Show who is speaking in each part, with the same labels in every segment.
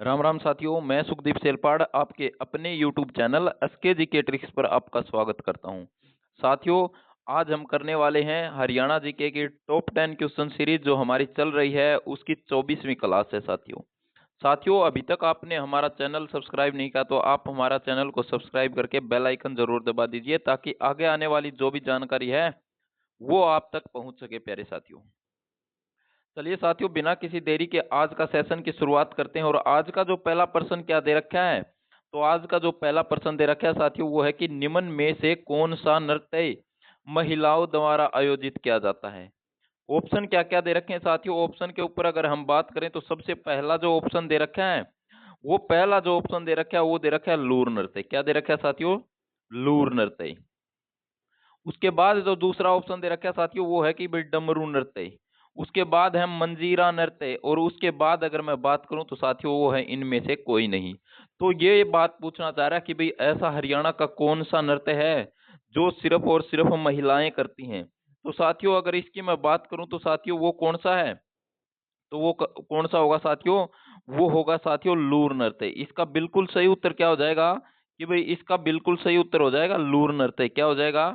Speaker 1: राम राम साथियों, मैं सुखदीप सेलपाड़ आपके अपने YouTube channel SK GK tricks पर आपका स्वागत करता हूं। साथियों, आज हम करने वाले हैं हरियाणा जीके की टॉप 10 क्वेश्चन सीरीज जो हमारी चल रही है उसकी 24वीं क्लास है। साथियों, अभी तक आपने हमारा चैनल सब्सक्राइब नहीं किया तो आप हमारा चैनल को सब्सक्राइब करके बेल आइकन जरूर दबा दीजिए ताकि आगे आने वाली जो भी जानकारी है वो आप तक पहुंच सके। प्यारे साथियों, चलिए साथियों, बिना किसी देरी के आज का सेशन की शुरुआत करते हैं। और आज का जो पहला प्रश्न क्या दे रखा है, तो आज का जो पहला प्रश्न दे रखा है साथियों वो है कि निम्न में से कौन सा नृत्य महिलाओं द्वारा आयोजित किया जाता है। ऑप्शन क्या क्या दे रखे हैं साथियों। ऑप्शन के ऊपर अगर हम बात करें तो सबसे पहला जो ऑप्शन दे रखा है, वो पहला जो ऑप्शन दे रखा है वो दे रखा है लूर नृत्य। क्या दे रखा है साथियों? लूर नृत्य। उसके बाद जो दूसरा ऑप्शन दे रखा है साथियों वो है कि भाई डमरू नृत्य। उसके बाद है मंजीरा नृत्य। और उसके बाद अगर मैं बात करूं तो साथियों वो है इनमें से कोई नहीं। तो ये बात पूछना चाह रहा है कि भाई ऐसा हरियाणा का कौन सा नृत्य है जो सिर्फ और सिर्फ महिलाएं करती हैं। तो साथियों अगर इसकी मैं बात करूं तो साथियों वो कौन सा है, तो वो कौन सा होगा साथियों? वो होगा साथियों लूर नृत्य। इसका बिल्कुल सही उत्तर क्या हो जाएगा कि भाई इसका बिल्कुल सही उत्तर हो जाएगा लूर नृत्य। क्या हो जाएगा?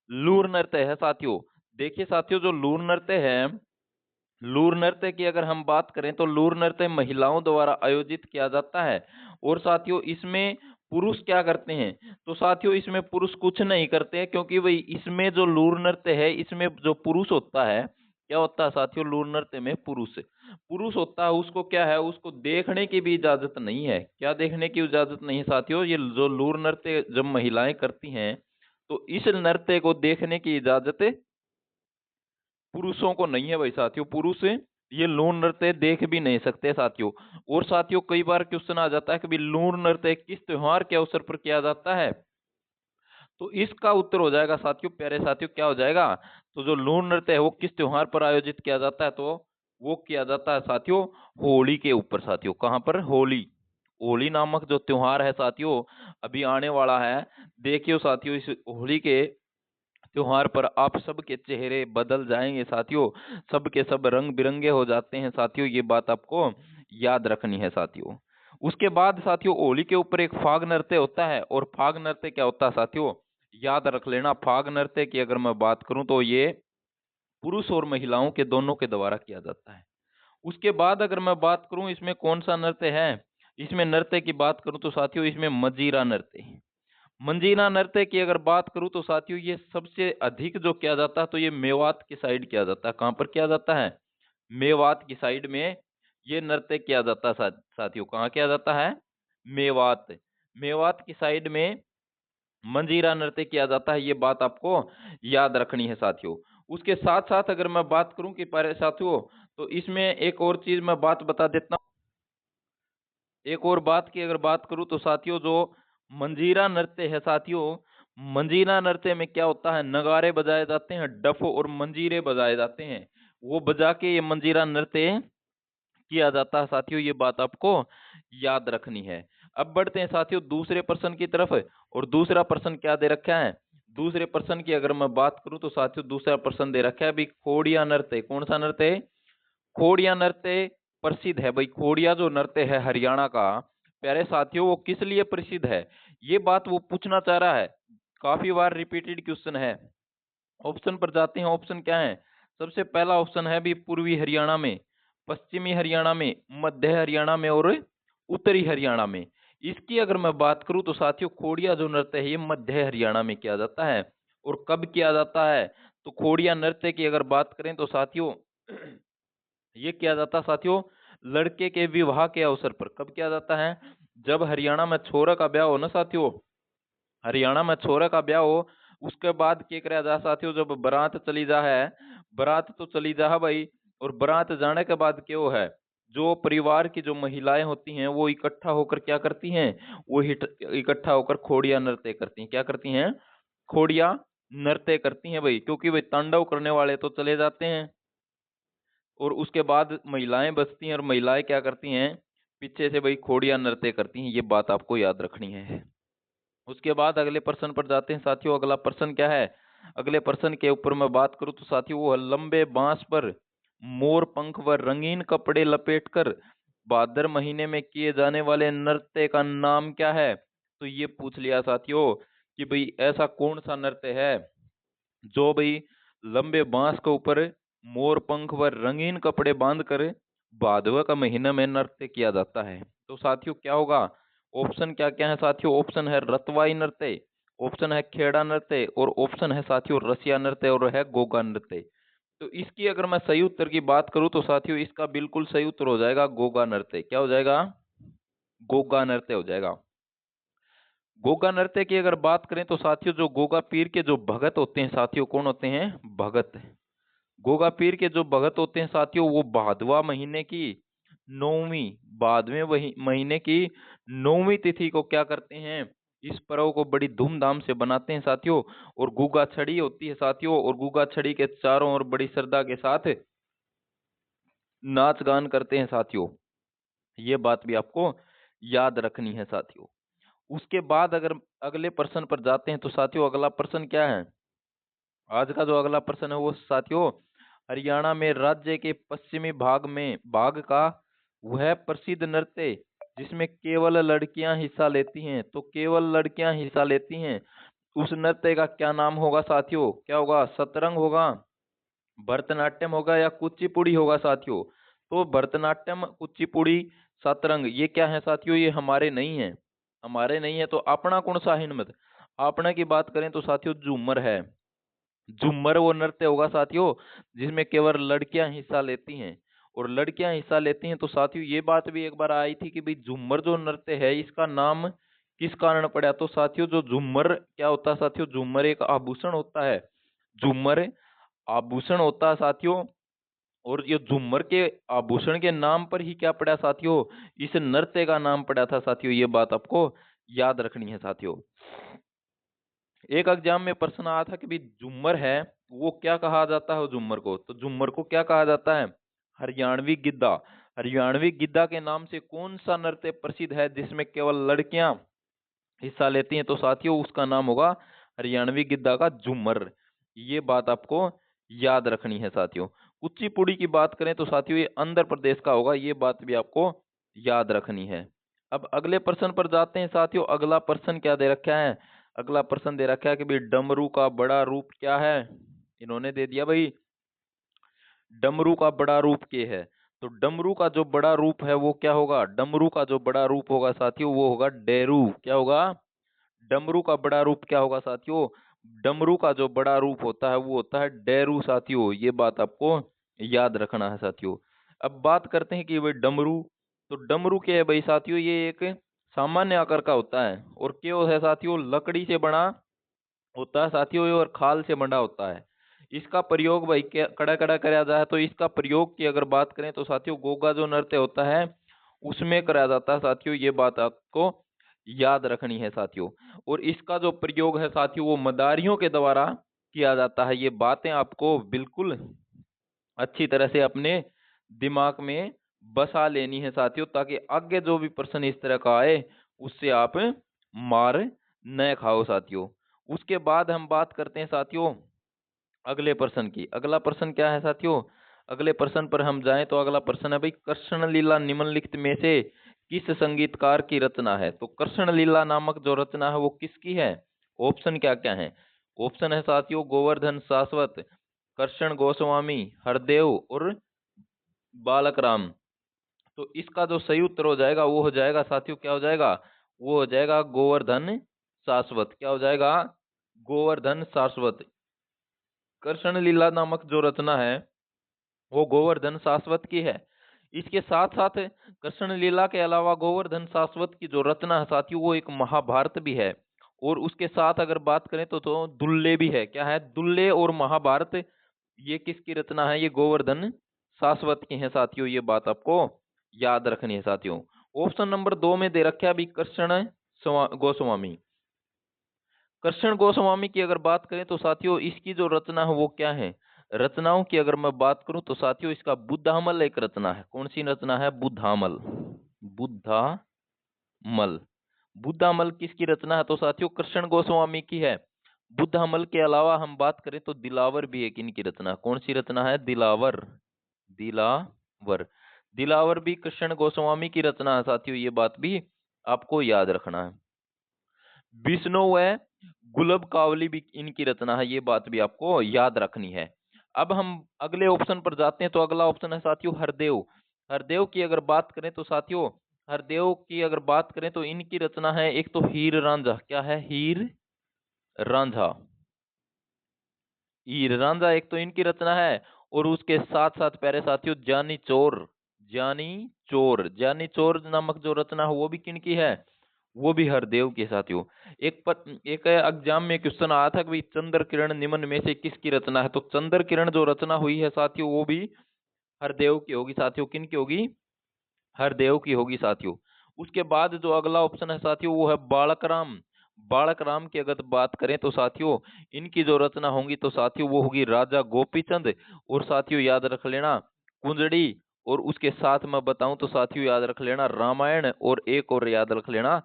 Speaker 1: लूर नृत्य है साथियों। देखिए साथियों, जो लूर नृत्य है, लूर नृत्य की अगर हम बात करें तो लूर नृत्य महिलाओं द्वारा आयोजित किया जाता है। और साथियों इसमें पुरुष क्या करते हैं, तो साथियों इसमें पुरुष कुछ नहीं करते हैं, क्योंकि भाई इसमें जो लूर नृत्य है इसमें जो पुरुष होता है, क्या होता है साथियों? लूर नृत्य में पुरुष पुरुष होता है। उसको क्या है, उसको देखने की भी इजाजत नहीं है। क्या देखने की इजाजत नहीं है साथियों? ये जो लूर नृत्य जब महिलाएं करती हैं तो इस नृत्य को देखने की इजाजत पुरुषों को नहीं है भाई साथियों। पुरुष ये लूर नृत्य देख भी नहीं सकते साथियों। और साथियों कई बार क्वेश्चन आ जाता है कि भाई लूर नृत्य किस त्योहार के अवसर पर किया जाता है, तो इसका उत्तर हो जाएगा साथियों, प्यारे साथियों, क्या हो जाएगा? तो जो लूर नृत्य है वो किस त्योहार पर आयोजित किया जाता है, तो वो किया जाता है साथियों होली के ऊपर। साथियों कहाँ पर? होली। होली नामक जो त्योहार है साथियों अभी आने वाला है। देखियो साथियों, इस होली के त्योहार पर आप सबके चेहरे बदल जाएंगे साथियों। सब के सब रंग बिरंगे हो जाते हैं साथियों। ये बात आपको याद रखनी है साथियों। उसके बाद साथियों होली के ऊपर एक फाग नृत्य होता है। और फाग नृत्य क्या होता है साथियों? याद रख लेना, फाग नृत्य की अगर मैं बात करूं तो ये पुरुष और महिलाओं के दोनों के द्वारा किया जाता है। उसके बाद अगर मैं बात करूं इसमें कौन सा नृत्य है, इसमें नृत्य की बात करूं तो साथियों इसमें मजीरा नृत्य है। मंजीरा नृत्य की अगर बात करूं तो साथियों ये सबसे अधिक जो किया जाता है तो ये मेवात की साइड किया जाता है। कहां पर किया जाता है? मेवात की साइड में ये नृत्य किया जाता है साथियों। कहाँ किया जाता है? मेवात। मेवात की साइड में मंजीरा नृत्य किया जाता है। ये बात आपको याद रखनी है साथियों। उसके साथ साथ अगर मैं बात करूं कि प्यारे साथियों, तो इसमें एक और चीज मैं बात बता देता हूं। एक और बात की अगर बात करूं तो साथियों जो मंजीरा नृत्य है साथियों, मंजीरा नृत्य में क्या होता है, नगाड़े बजाए जाते हैं, डफ और मंजीरे बजाए जाते हैं। वो बजा के ये मंजीरा नृत्य किया जाता है साथियों। ये बात आपको याद रखनी है। अब बढ़ते हैं साथियों दूसरे प्रश्न की तरफ। और दूसरा प्रश्न क्या दे रखा है? दूसरे प्रश्न की अगर मैं बात करूं तो साथियों दूसरा प्रश्न दे रखा है अभी खोड़िया नृत्य। कौन सा नृत्य? खोड़िया नृत्य प्रसिद्ध है भाई। खोड़िया जो नृत्य है हरियाणा का, प्यारे साथियों, वो किस लिए प्रसिद्ध है, ये बात वो पूछना चाह रहा है। काफी बार रिपीटेड क्वेश्चन है। ऑप्शन पर जाते हैं। ऑप्शन क्या है? सबसे पहला ऑप्शन है भी पूर्वी हरियाणा में, पश्चिमी हरियाणा में, मध्य हरियाणा में और उत्तरी हरियाणा में। इसकी अगर मैं बात करूं तो साथियों खोड़िया जो नृत्य है ये मध्य हरियाणा में किया जाता है। और कब किया जाता है? तो खोड़िया नृत्य की अगर बात करें तो साथियों ये किया जाता है साथियों लड़के के विवाह के अवसर पर। कब किया जाता है? जब हरियाणा में छोरा का ब्याह हो ना साथियों, हरियाणा में छोरा का ब्याह हो, उसके बाद क्या करा जा साथियों, जब बारात चली जा है, बारात तो चली जा है भाई। और बारात जाने के बाद क्या है, जो परिवार की जो महिलाएं होती हैं वो इकट्ठा होकर क्या करती हैं, वो इकट्ठा होकर खोड़िया नृत्य करती हैं। क्या करती हैं? खोड़िया नृत्य करती हैं भाई। क्योंकि भाई तांडव करने वाले तो चले जाते हैं और उसके बाद महिलाएं बचती हैं। और महिलाएं क्या करती हैं? पीछे से भाई खोड़िया नृत्य करती हैं। ये बात आपको याद रखनी है। उसके बाद अगले प्रश्न पर जाते हैं साथियों। अगला प्रश्न क्या है? अगले प्रश्न के ऊपर मैं बात करूं तो साथियों वो है, लंबे बांस पर मोर पंख व रंगीन कपड़े लपेटकर भाद्र महीने में किए जाने वाले नृत्य का नाम क्या है? तो ये पूछ लिया साथियों कि भाई ऐसा कौन सा नृत्य है जो भाई लंबे बांस के ऊपर मोर पंख व रंगीन कपड़े बांधकर भादवा का महीना में नृत्य किया जाता है। तो साथियों क्या होगा? ऑप्शन क्या क्या है साथियों? ऑप्शन है रतवाई नृत्य, ऑप्शन है खेड़ा नृत्य, और ऑप्शन है साथियों रसिया नृत्य, और है गोगा नृत्य। तो इसकी अगर मैं सही उत्तर की बात करूं तो साथियों इसका बिल्कुल सही उत्तर हो जाएगा गोगा नृत्य। क्या हो जाएगा? गोगा नृत्य हो जाएगा। गोगा नृत्य की अगर बात करें तो साथियों जो गोगा पीर के जो भगत होते हैं साथियों, कौन होते हैं? भगत। गोगा पीर के जो भगत होते हैं साथियों वो भादवा महीने की नौवीं, भादवें महीने की 9वीं तिथि को क्या करते हैं? इस पर्व को बड़ी धूमधाम से बनाते हैं साथियों। और गुगा छड़ी होती है साथियों, और गुगा छड़ी के चारों ओर बड़ी श्रद्धा के साथ नाच गान करते हैं साथियों। ये बात भी आपको याद रखनी है साथियों। उसके बाद अगर अगले प्रश्न पर जाते हैं तो साथियों अगला प्रश्न क्या है? आज का जो अगला प्रश्न है वो साथियों हरियाणा में राज्य के पश्चिमी भाग का वह प्रसिद्ध नृत्य जिसमें केवल लड़कियां हिस्सा लेती हैं, तो केवल लड़कियां हिस्सा लेती हैं, उस नृत्य का क्या नाम होगा साथियों? क्या होगा? शतरंग होगा, भरतनाट्यम होगा, या कुचिपुड़ी होगा साथियों? तो भरतनाट्यम, कुचिपुड़ी, शतरंग ये क्या है साथियों? ये हमारे नहीं है, हमारे नहीं है। तो अपना कौन सा हिनमत? अपना की बात करें तो साथियों झूमर है। झूमर वो नृत्य होगा साथियों जिसमें केवल लड़कियां हिस्सा लेती हैं। और लड़कियां हिस्सा लेती हैं तो साथियों ये बात भी एक बार आई थी कि भाई झूमर जो नृत्य है इसका नाम किस कारण पड़ा? तो साथियों जो झूमर क्या होता है साथियों? झूमर एक आभूषण होता है। झूमर आभूषण होता है साथियों। और ये झूमर के आभूषण के नाम पर ही क्या पड़ा साथियों? इस नृत्य का नाम पड़ा था साथियों। ये बात आपको याद रखनी है साथियों। एक एग्जाम में प्रश्न आया था कि भाई झूमर है वो क्या कहा जाता है? झूमर को, तो झूमर को क्या कहा जाता है? हरियाणवी गिद्धा। हरियाणवी गिद्धा के नाम से कौन सा नृत्य प्रसिद्ध है जिसमें केवल लड़कियां हिस्सा लेती हैं? तो साथियों उसका नाम होगा हरियाणवी गिद्धा का झूमर। ये बात आपको याद रखनी है साथियों। कुचिपुड़ी की बात करें तो साथियों ये आंध्र प्रदेश का होगा। ये बात भी आपको याद रखनी है। अब अगले प्रश्न पर जाते हैं साथियों। अगला प्रश्न क्या दे रखा है? अगला प्रश्न दे रखा है कि भाई डमरू का बड़ा रूप क्या है? इन्होंने दे दिया भाई डमरू का बड़ा रूप क्या है। तो डमरू का जो बड़ा रूप है वो क्या होगा? डमरू का जो बड़ा रूप होगा साथियों वो होगा डेरू। क्या होगा? डमरू का बड़ा रूप क्या होगा साथियों? डमरू का जो बड़ा रूप होता है वो होता है डेरू साथियों। ये बात आपको याद रखना है साथियों। अब बात करते हैं कि भाई डमरू, तो डमरू क्या है भाई साथियों? ये एक सामान्य आकार का होता है और क्या है साथियों? लकड़ी से बना होता है साथियों ये, और खाल से बंधा होता है। इसका प्रयोग भाई क्या कड़ा कड़ा कराया जाए तो इसका प्रयोग की अगर बात करें तो साथियों गोगा जो नृत्य होता है उसमें कराया जाता है साथियों। ये बात आपको याद रखनी है साथियों। और इसका जो प्रयोग है साथियों वो मदारियों के द्वारा किया जाता है। ये बातें आपको बिल्कुल अच्छी तरह से अपने दिमाग में बसा लेनी है साथियों, ताकि आगे जो भी प्रश्न इस तरह का आए उससे आप मार न खाओ साथियों। उसके बाद हम बात करते हैं साथियों अगले प्रश्न की। अगला प्रश्न क्या है साथियों? अगले प्रश्न पर हम जाएं तो अगला प्रश्न है भाई कृष्ण लीला निम्नलिखित में से किस संगीतकार की रचना है? तो कृष्ण लीला नामक जो रचना है वो किसकी है? ऑप्शन क्या क्या है? ऑप्शन है साथियों गोवर्धन शाश्वत, कृष्ण गोस्वामी, हरदेव, और बालक राम। तो इसका जो सही उत्तर हो जाएगा वो हो जाएगा साथियों क्या हो जाएगा? वो हो जाएगा गोवर्धन शाश्वत। क्या हो जाएगा? गोवर्धन शाश्वत। कृष्ण लीला नामक जो रचना है वो गोवर्धन शाश्वत की है। इसके साथ साथ कृष्ण लीला के अलावा गोवर्धन शाश्वत की जो रचना है साथियों वो एक महाभारत भी है। और उसके साथ अगर बात करें तो दुल्ले भी है। क्या है? दुल्ले और महाभारत ये किसकी रचना है? ये गोवर्धन शाश्वत की है साथियों। ये बात आपको याद रखनी है साथियों। ऑप्शन नंबर 2 में दे रखा है अभी कृष्ण गोस्वामी। कृष्ण गोस्वामी की अगर बात करें तो साथियों इसकी जो रचना है वो क्या है? रचनाओं की अगर मैं बात करूं तो साथियों इसका बुद्धामल एक रचना है। कौन सी रचना है? बुद्धामल। बुद्धामल। बुद्धामल किसकी रचना है? तो साथियों कृष्ण गोस्वामी की है। बुद्धामल के अलावा हम बात करें तो दिलावर भी एक इनकी रचना। कौन सी रचना है? दिलावर। दिलावर। दिलावर भी कृष्ण गोस्वामी की रचना है साथियों, ये बात भी आपको याद रखना है। बिश्नोई है, गुलब कावली भी इनकी रचना है, ये बात भी आपको याद रखनी है। अब हम अगले ऑप्शन पर जाते हैं, तो अगला ऑप्शन है साथियों हरदेव। हरदेव की अगर बात करें तो साथियों, हरदेव की अगर बात करें तो इनकी रचना है एक तो हीर रांझा। क्या है? हीर रांझा। हीर रांझा एक तो इनकी रचना है, और उसके साथ साथ प्यारे साथियों जानी चोर। जानी चोर, जानी चोर नामक जो रचना है वो भी किनकी है? वो भी हरदेव के साथियों। एक एग्जाम में क्वेश्चन आया था कि भाई चंद्र किरण निम्न में से किसकी रचना है, तो चंद्र किरण जो रचना हुई है साथियों वो भी हरदेव की होगी साथियों। किनकी होगी? हरदेव की होगी साथियों। उसके बाद जो अगला ऑप्शन है साथियों वो है बालक राम। बालक राम की अगर बात करें तो साथियों इनकी जो रचना होंगी तो साथियों वो होगी राजा गोपीचंद। और साथियों याद रख लेना कुंजड़ी, और उसके साथ मैं बताऊं तो साथियों याद रख लेना रामायण, और एक और याद रख लेना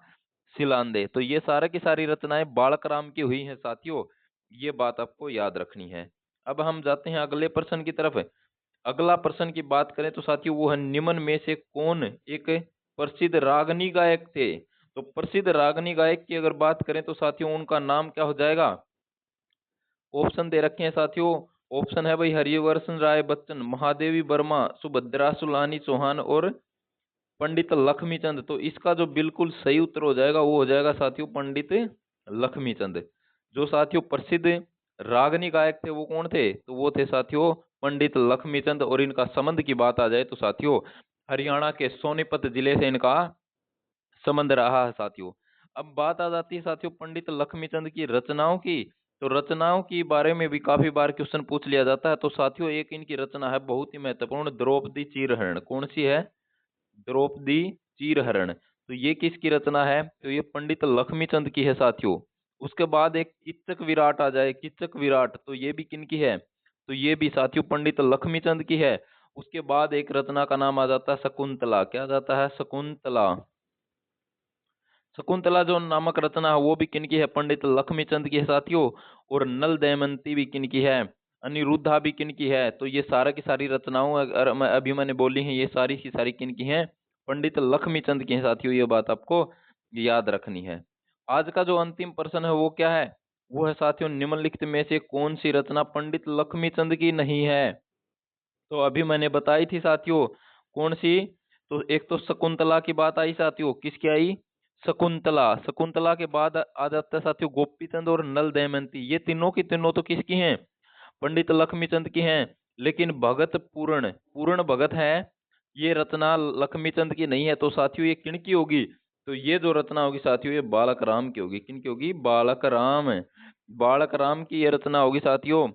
Speaker 1: सिलांदे। तो ये सारा की सारी रचनाएं बालक राम की हुई हैं साथियों, ये बात आपको याद रखनी है। अब हम जाते हैं अगले प्रश्न की तरफ। अगला प्रश्न की बात करें तो साथियों वो है निम्न में से कौन एक प्रसिद्ध रागनी गायक थे। तो प्रसिद्ध रागनी गायक की अगर बात करें तो साथियों उनका नाम क्या हो जाएगा? ऑप्शन दे रखे हैं साथियों। ऑप्शन है भाई हरिवर्षन राय बच्चन, महादेवी वर्मा, सुभद्रा सुलानी चौहान और पंडित लक्ष्मीचंद। तो इसका जो बिल्कुल सही उत्तर हो जाएगा वो हो जाएगा साथियों पंडित लक्ष्मीचंद। जो साथियों प्रसिद्ध रागनी गायक थे वो कौन थे? तो वो थे साथियों पंडित लक्ष्मीचंद। और इनका संबंध की बात आ जाए तो साथियों हरियाणा के सोनीपत जिले से इनका संबंध रहा है साथियों। अब बात आ जाती है साथियों पंडित लक्ष्मीचंद की रचनाओं की। तो रचनाओं की बारे में भी काफी बार क्वेश्चन पूछ लिया जाता है। तो साथियों एक इनकी रचना है बहुत ही महत्वपूर्ण, द्रौपदी चीरहरण। कौन सी है? द्रौपदी चीरहरण। तो ये किसकी रचना है? तो ये पंडित लक्ष्मीचंद की है साथियों। उसके बाद एक किच्चक विराट आ जाए, किच्चक विराट, तो ये भी किनकी है? तो ये भी साथियों पंडित लक्ष्मीचंद की है। उसके बाद एक रचना का नाम आ जाता है शकुंतला। क्या आ जाता है? शकुंतला। शकुंतला जो नामक रचना है वो भी किनकी है? पंडित लक्ष्मीचंद की है साथियों। और नल दमयंती भी किनकी है? अनिरुद्धा भी किनकी है? तो ये सारा की सारी रचनाओं अगर मैं अभी मैंने बोली हैं ये सारी की सारी किनकी हैं? पंडित लक्ष्मीचंद की हैं साथियों, ये बात आपको याद रखनी है। आज का जो अंतिम प्रश्न है वो क्या है? वो है साथियों निम्नलिखित में से कौन सी रचना पंडित लक्ष्मीचंद की नहीं है? तो अभी मैंने बताई थी साथियों कौन सी। तो एक तो शकुंतला की बात आई साथियों, किसकी आई? शकुंतला। शकुंतला के बाद आ जाता है साथियों गोपीचंद और नल दमयंती। ये तीनों की तीनों तो किसकी हैं? पंडित लक्ष्मीचंद की हैं। लेकिन भगत पूर्ण, पूर्ण भगत है, ये रचना लक्ष्मीचंद की नहीं है। तो साथियों ये किन की होगी? तो ये जो रचना होगी साथियों ये बालक राम की होगी। किन की होगी? बालक राम। बालक राम की ये रचना होगी साथियों,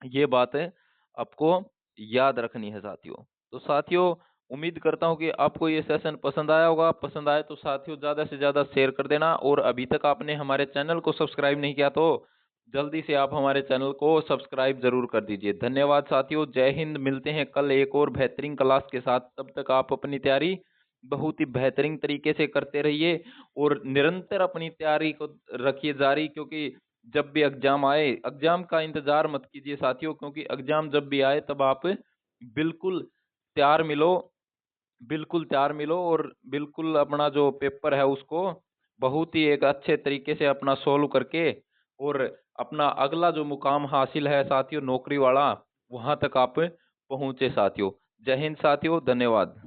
Speaker 1: ये बात है आपको याद रखनी है साथियों। तो साथियों उम्मीद करता हूँ कि आपको ये सेशन पसंद आया होगा। पसंद आए तो साथियों ज़्यादा से ज़्यादा शेयर कर देना, और अभी तक आपने हमारे चैनल को सब्सक्राइब नहीं किया तो जल्दी से आप हमारे चैनल को सब्सक्राइब जरूर कर दीजिए। धन्यवाद साथियों, जय हिंद। मिलते हैं कल एक और बेहतरीन क्लास के साथ। तब तक आप अपनी तैयारी बहुत ही बेहतरीन तरीके से करते रहिए, और निरंतर अपनी तैयारी को रखिए जारी, क्योंकि जब भी एग्जाम आए, एग्जाम का इंतजार मत कीजिए साथियों, क्योंकि एग्जाम जब भी आए तब आप बिल्कुल तैयार मिलो, बिल्कुल तैयार मिलो, और बिल्कुल अपना जो पेपर है उसको बहुत ही एक अच्छे तरीके से अपना सोल्व करके, और अपना अगला जो मुकाम हासिल है साथियों नौकरी वाला, वहां तक आप पहुंचे साथियों। जय हिंद साथियों, धन्यवाद।